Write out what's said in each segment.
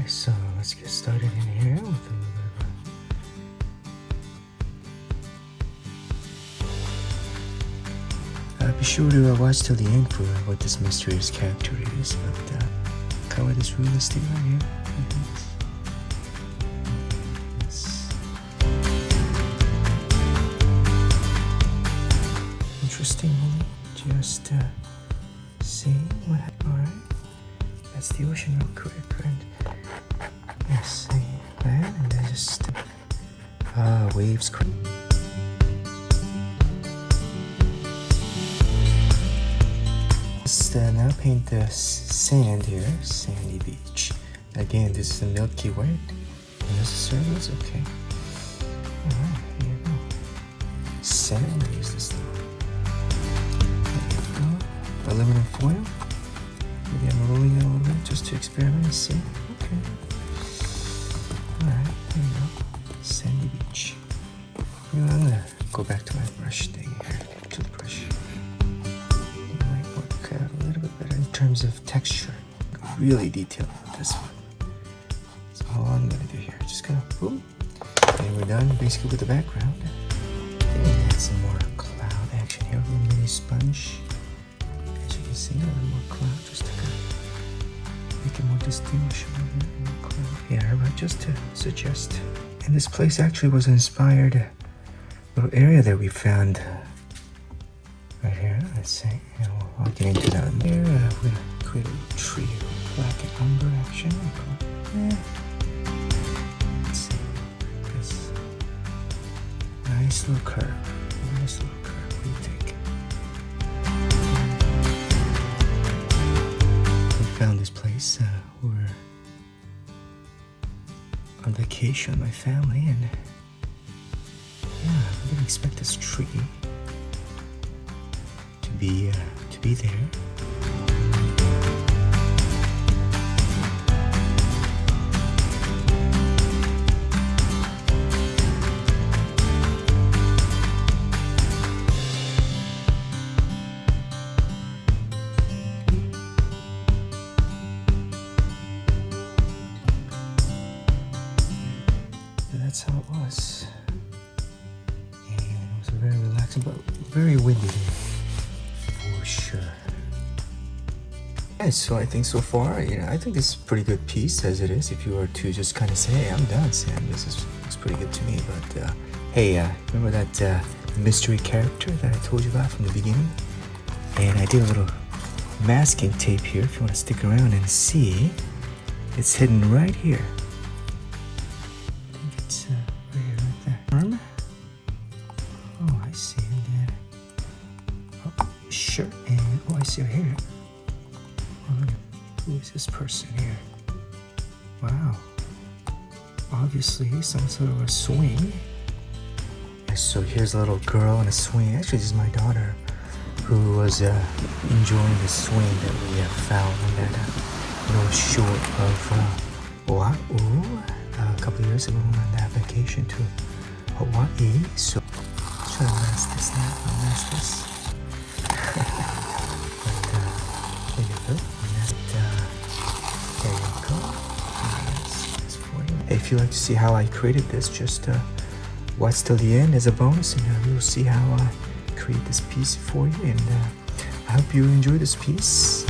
Alright, so let's get started in here with a little bit of be sure to watch till the end for what this mysterious character is, but cover this realistic right here. Yes. Interestingly, just see what happened. Alright, that's the ocean real quick, and yes, see land, and then just waves. Just now paint the sand here, sandy beach. Again, this is the Milky Way. And this is circles, okay. Alright, here you go. Sand, use this thing. There you go. Aluminum foil. Maybe I'm rolling it a little bit just to experiment and see. Okay. Alright, there you go. Sandy beach. I'm gonna go back to my brush thing here. Toothbrush. It might work out a little bit better in terms of texture. Really detailed with this one. So all I'm gonna do here, just gonna boom. And we're done basically with the background. And add some more cloud action here. A little mini sponge. As you can see, a little more cloud just to kind of make it more distinguishable here. More cloud. Yeah, right, just to suggest. And this place actually was inspired little area that we found right here. Let's see. And we'll get into that here. We're gonna create a tree, black and umber action. Let's see. This nice little curve. Nice little curve. What do you think? We found this place. We're on vacation with my family, and yeah, I didn't expect this tree to be there. That's how it was. And it was very relaxing, but very windy day, for sure. Yeah, so I think so far, I think this is a pretty good piece as it is. If you were to just kind of say, hey, I'm done, Sam, this looks pretty good to me. But hey, remember that mystery character that I told you about from the beginning? And I did a little masking tape here. If you want to stick around and see, it's hidden right here. Arm. Oh, I see. And then, oh, shirt, and oh, I see her hair. Oh, look at, who is this person here? Wow. Obviously, some sort of a swing. So here's a little girl in a swing. Actually, this is my daughter, who was enjoying the swing that we found on that little shore of Oahu a couple years ago on that vacation to Hawaii. So let's try to mask this now. I'll mask this. But there you go. There you go. Yes, for you. If you'd like to see how I created this, just watch till the end as a bonus, and you'll see how I create this piece for you. And I hope you enjoy this piece.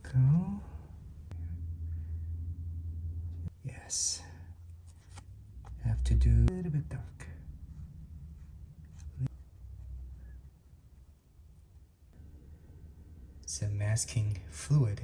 Go. Yes. Have to do a little bit dark. It's a masking fluid.